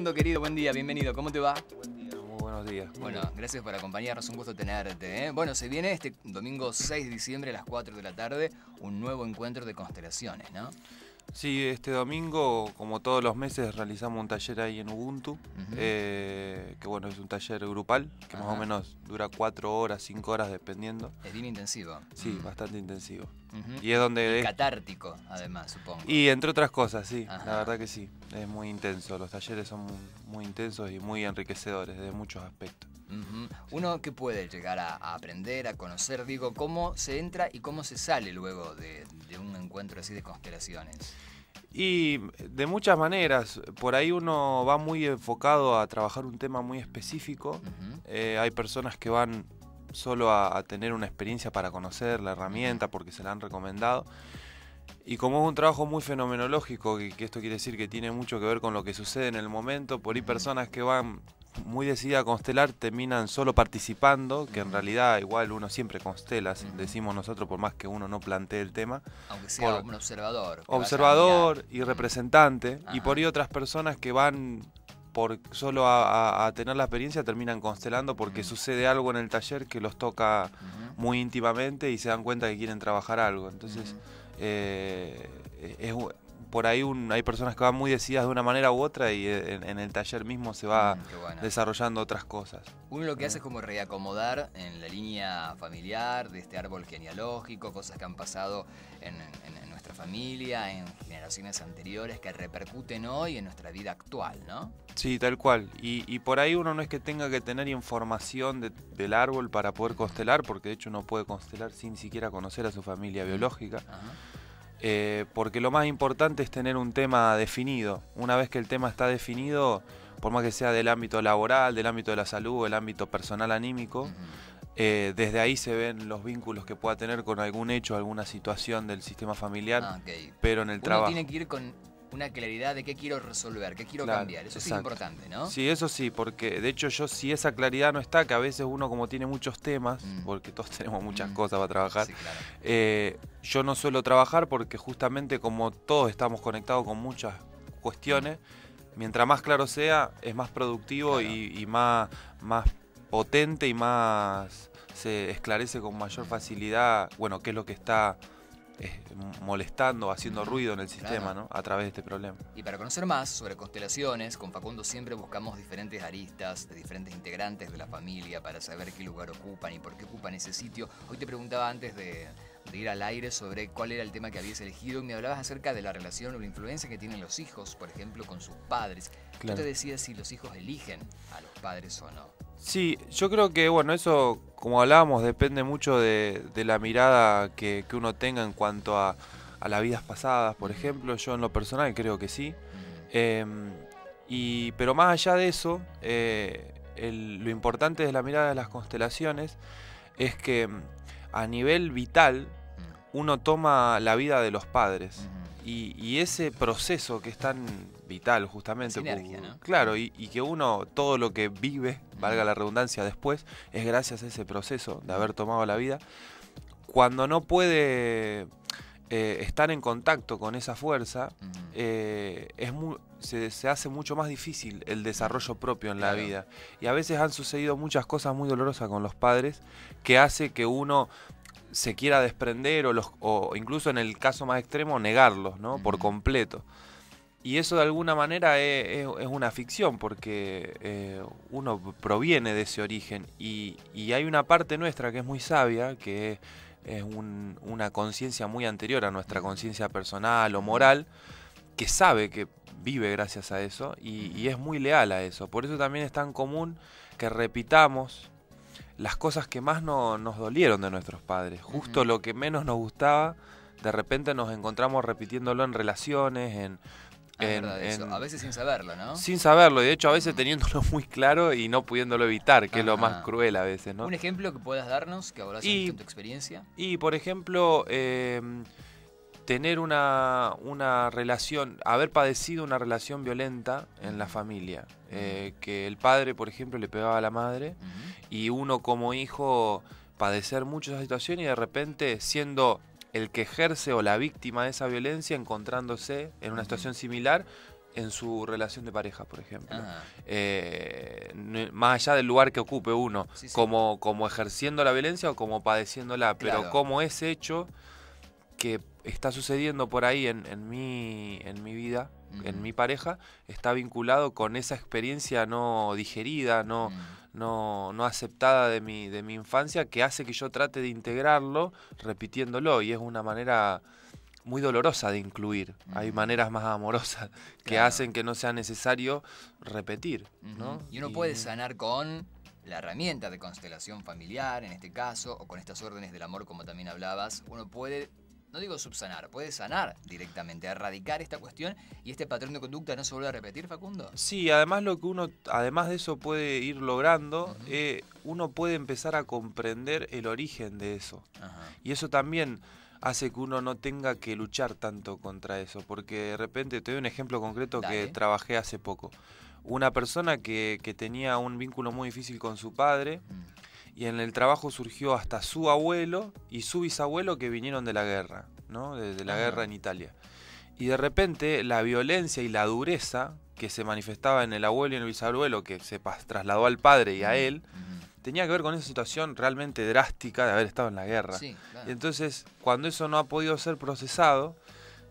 Fernando, querido, buen día, bienvenido. ¿Cómo te va? Buen día, muy buenos días. Bueno, gracias por acompañarnos, un gusto tenerte, ¿eh? Bueno, se viene este domingo 6 de diciembre a las 4 de la tarde un nuevo encuentro de constelaciones, ¿no? Sí, este domingo, como todos los meses, realizamos un taller ahí en Ubuntu, que bueno, es un taller grupal, que más o menos dura 4 horas, 5 horas, dependiendo. Es bien intensivo. Sí, bastante intensivo. Y es donde... Y catártico, además, supongo. Y entre otras cosas, sí, Ajá. la verdad que sí, es muy intenso. Los talleres son muy intensos y muy enriquecedores de muchos aspectos. Uno que puede llegar a aprender, a conocer, digo, cómo se entra y cómo se sale luego de un encuentro así de constelaciones. Y de muchas maneras, por ahí uno va muy enfocado a trabajar un tema muy específico. Hay personas que van solo a tener una experiencia para conocer la herramienta porque se la han recomendado. Y como es un trabajo muy fenomenológico, que esto quiere decir que tiene mucho que ver con lo que sucede en el momento, por ahí personas que van muy decididas a constelar terminan solo participando, que en realidad igual uno siempre constela, decimos nosotros, por más que uno no plantee el tema. Aunque sea un observador. Observador y representante. Ajá. Y por ahí otras personas que van por solo a tener la experiencia terminan constelando porque sucede algo en el taller que los toca muy íntimamente y se dan cuenta que quieren trabajar algo. Entonces, por ahí hay personas que van muy decididas de una manera u otra y en el taller mismo se va desarrollando otras cosas. Uno lo que hace es como reacomodar en la línea familiar de este árbol genealógico, cosas que han pasado en nuestra familia, en generaciones anteriores, que repercuten hoy en nuestra vida actual, ¿no? Sí, tal cual. Y por ahí uno no es que tenga que tener información del árbol para poder constelar, porque de hecho uno puede constelar sin siquiera conocer a su familia biológica. Porque lo más importante es tener un tema definido. Una vez que el tema está definido, por más que sea del ámbito laboral, del ámbito de la salud, del ámbito personal anímico, desde ahí se ven los vínculos que pueda tener con algún hecho, alguna situación del sistema familiar, pero en el trabajo. Uno tiene que ir con una claridad de qué quiero resolver, qué quiero cambiar. Eso sí es importante, ¿no? Sí, eso sí, porque de hecho si esa claridad no está, que a veces uno como tiene muchos temas, porque todos tenemos muchas cosas para trabajar, yo no suelo trabajar porque justamente como todos estamos conectados con muchas cuestiones, mientras más claro sea, es más productivo y más potente y más se esclarece con mayor facilidad, bueno, qué es lo que está molestando, haciendo ruido en el sistema, ¿no? A través de este problema. Y para conocer más sobre constelaciones, con Facundo siempre buscamos diferentes aristas de diferentes integrantes de la familia para saber qué lugar ocupan y por qué ocupan ese sitio. Hoy te preguntaba antes de ir al aire sobre cuál era el tema que habías elegido y me hablabas acerca de la relación o la influencia que tienen los hijos, por ejemplo, con sus padres. Tú te decías si los hijos eligen a los padres o no. Sí, yo creo que, bueno, eso, como hablábamos, depende mucho de la mirada que uno tenga en cuanto a las vidas pasadas, por ejemplo. Yo en lo personal creo que sí. Pero más allá de eso, lo importante de la mirada de las constelaciones es que a nivel vital uno toma la vida de los padres. Y ese proceso que es tan vital justamente, sinergia, ¿no? Claro, y que uno todo lo que vive, valga la redundancia después, es gracias a ese proceso de haber tomado la vida. Cuando no puede estar en contacto con esa fuerza, se hace mucho más difícil el desarrollo propio en la vida. Y a veces han sucedido muchas cosas muy dolorosas con los padres que hace que uno se quiera desprender o incluso en el caso más extremo negarlos, ¿no? Por completo. Y eso de alguna manera es una ficción porque uno proviene de ese origen y hay una parte nuestra que es muy sabia, que es una conciencia muy anterior a nuestra conciencia personal o moral, que sabe que vive gracias a eso y es muy leal a eso. Por eso también es tan común que repitamos las cosas que más nos dolieron de nuestros padres. Justo lo que menos nos gustaba, de repente nos encontramos repitiéndolo en relaciones, eso. A veces sin saberlo, ¿no? Sin saberlo, y de hecho a veces teniéndolo muy claro y no pudiéndolo evitar, que es lo más cruel a veces, ¿no? ¿Un ejemplo que puedas darnos, que ahora en tu experiencia? Y por ejemplo, tener una relación, haber padecido una relación violenta en la familia. Que el padre, por ejemplo, le pegaba a la madre y uno como hijo padecer mucho esa situación y de repente siendo el que ejerce o la víctima de esa violencia encontrándose en una situación similar en su relación de pareja, por ejemplo. Ah, Más allá del lugar que ocupe uno, sí, sí. como ejerciendo la violencia o como padeciéndola, pero Claro. como ese hecho que está sucediendo por ahí en mi vida, en mi pareja, está vinculado con esa experiencia no digerida, no aceptada de mi infancia, que hace que yo trate de integrarlo repitiéndolo, y es una manera muy dolorosa de incluir. Hay maneras más amorosas que Claro. hacen que no sea necesario repetir, ¿no? Y uno puede sanar con la herramienta de constelación familiar, en este caso, o con estas órdenes del amor, como también hablabas. Uno puede, no digo subsanar, puede sanar directamente, erradicar esta cuestión y este patrón de conducta no se vuelve a repetir, Facundo. Sí, además lo que uno, además de eso puede ir logrando, uno puede empezar a comprender el origen de eso. Ajá. Y eso también hace que uno no tenga que luchar tanto contra eso, porque de repente, te doy un ejemplo concreto que Dale. trabajé hace poco. Una persona que tenía un vínculo muy difícil con su padre, y en el trabajo surgió hasta su abuelo y su bisabuelo que vinieron de la guerra, ¿no? De la guerra en Italia. Y de repente la violencia y la dureza que se manifestaba en el abuelo y en el bisabuelo, que se trasladó al padre y a él, tenía que ver con esa situación realmente drástica de haber estado en la guerra. Sí, claro. Y entonces, cuando eso no ha podido ser procesado,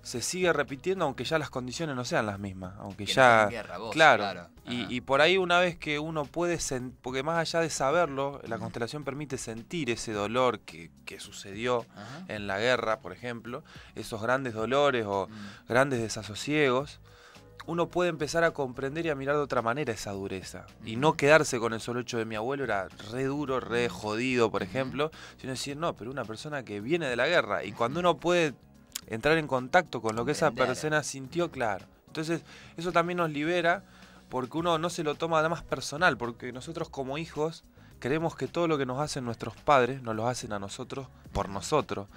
se sigue repitiendo, aunque ya las condiciones no sean las mismas, aunque Que no ya... estás en guerra, vos, claro. claro. Y por ahí, una vez que uno puede porque más allá de saberlo, la constelación permite sentir ese dolor que sucedió en la guerra, por ejemplo, esos grandes dolores o grandes desasosiegos. Uno puede empezar a comprender y a mirar de otra manera esa dureza. Y no quedarse con el solo hecho de mi abuelo era re duro, re jodido, por ejemplo, sino decir, no, pero una persona que viene de la guerra. Y cuando uno puede entrar en contacto con lo que esa persona sintió, claro. Entonces, eso también nos libera, porque uno no se lo toma nada más personal, porque nosotros como hijos creemos que todo lo que nos hacen nuestros padres nos lo hacen a nosotros por nosotros.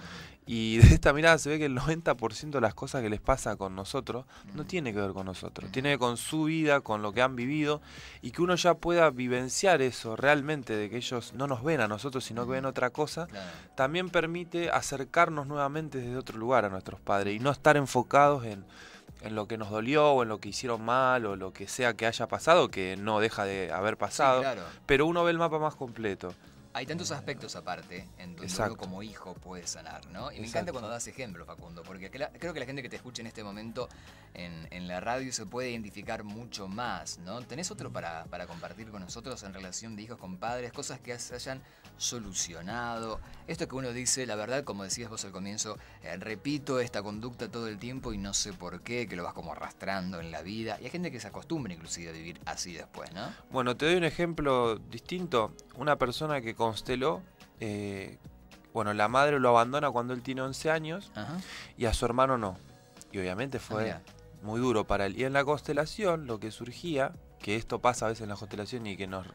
Y de esta mirada se ve que el 90% de las cosas que les pasa con nosotros no tiene que ver con nosotros, tiene que ver con su vida, con lo que han vivido, y que uno ya pueda vivenciar eso realmente, de que ellos no nos ven a nosotros, sino que ven otra cosa, también permite acercarnos nuevamente desde otro lugar a nuestros padres y no estar enfocados en lo que nos dolió o en lo que hicieron mal o lo que sea que haya pasado, que no deja de haber pasado, Sí, claro. pero uno ve el mapa más completo. Hay tantos aspectos aparte en donde Exacto. uno como hijo puede sanar, ¿no? Y me Exacto. encanta cuando das ejemplo, Facundo, porque creo que la gente que te escucha en este momento en la radio se puede identificar mucho más, ¿no? ¿Tenés otro para compartir con nosotros en relación de hijos con padres? Cosas que se hayan solucionado. Esto que uno dice, la verdad, como decías vos al comienzo, repito esta conducta todo el tiempo y no sé por qué, que lo vas como arrastrando en la vida. Y hay gente que se acostumbra inclusive a vivir así después, ¿no? Bueno, te doy un ejemplo distinto. Una persona que consteló, bueno, la madre lo abandona cuando él tiene 11 años y a su hermano no. Y obviamente fue muy duro para él. Y en la constelación lo que surgía, que esto pasa a veces en la constelación y que nos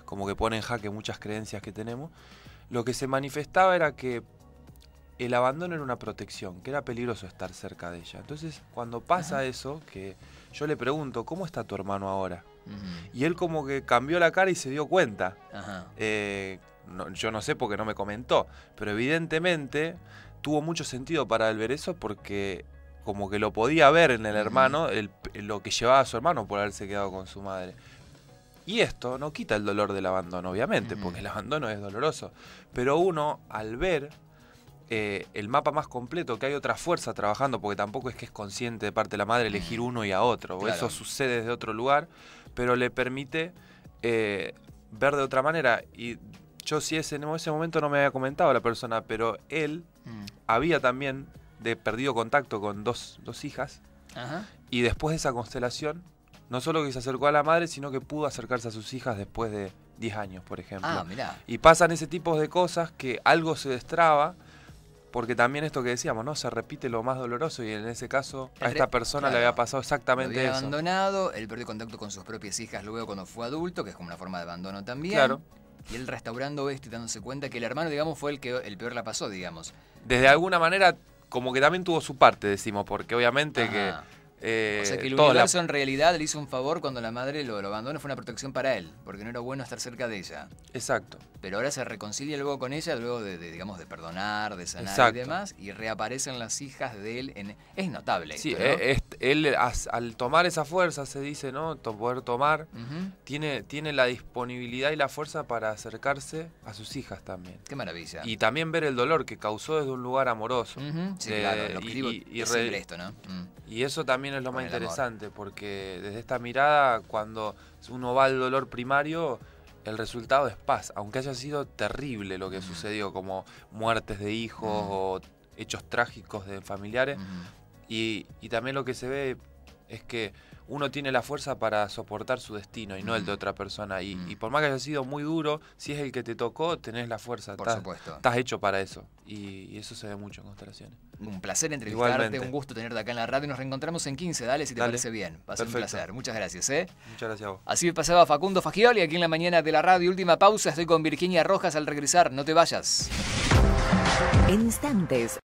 como que pone en jaque muchas creencias que tenemos, lo que se manifestaba era que el abandono era una protección, que era peligroso estar cerca de ella. Entonces, cuando pasa eso, que yo le pregunto, ¿cómo está tu hermano ahora? Y él como que cambió la cara y se dio cuenta. Yo no sé porque no me comentó, pero evidentemente tuvo mucho sentido para él ver eso, porque como que lo podía ver en el hermano, lo que llevaba a su hermano por haberse quedado con su madre. Y esto no quita el dolor del abandono, obviamente, porque el abandono es doloroso. Pero uno, al ver el mapa más completo, que hay otra fuerza trabajando, porque tampoco es que es consciente de parte de la madre elegir uno y a otro, Claro. eso sucede desde otro lugar, pero le permite ver de otra manera. Y yo sí en ese momento no me había comentado a la persona, pero él había también perdido contacto con dos hijas, y después de esa constelación, no solo que se acercó a la madre, sino que pudo acercarse a sus hijas después de 10 años, por ejemplo. Ah, mirá. Y pasan ese tipo de cosas que algo se destraba, porque también esto que decíamos, ¿no? Se repite lo más doloroso, y en ese caso a esta persona le había pasado exactamente lo había eso. abandonado, él perdió contacto con sus propias hijas luego cuando fue adulto, que es como una forma de abandono también. Claro. Y él restaurando esto y dándose cuenta que el hermano, digamos, fue el que el peor la pasó, digamos. Desde alguna manera, como que también tuvo su parte, decimos, porque obviamente que O sea que el toda universo en realidad le hizo un favor cuando la madre lo abandonó, fue una protección para él, porque no era bueno estar cerca de ella. Exacto. Pero ahora se reconcilia luego con ella, luego digamos, de perdonar, de sanar Exacto. y demás, y reaparecen las hijas de él. Es notable Sí, esto, ¿no? él al tomar esa fuerza, se dice, ¿no? Poder tomar, Ujú. tiene la disponibilidad y la fuerza para acercarse a sus hijas también. Qué maravilla. Y también ver el dolor que causó desde un lugar amoroso. Ujú. Sí, De- claro, el objetivo y es siempre esto, ¿no? Mm. Y eso también es lo Con más el amor. interesante, porque desde esta mirada, cuando uno va al dolor primario, el resultado es paz, aunque haya sido terrible lo que sucedió, como muertes de hijos o hechos trágicos de familiares. Ujú. Y también lo que se ve es que uno tiene la fuerza para soportar su destino y no el de otra persona. Y por más que haya sido muy duro, si es el que te tocó, tenés la fuerza. Por supuesto. Estás hecho para eso. Y eso se ve mucho en constelaciones. Un placer entrevistarte, Igualmente. un gusto tenerte acá en la radio. Nos reencontramos en 15, dale, si te Dale. parece bien. Va a ser un Perfecto. placer. Muchas gracias, Muchas gracias a vos. Así pasaba Facundo Fagioli aquí en la mañana de la radio. Última pausa, estoy con Virginia Rojas al regresar. No te vayas. En instantes,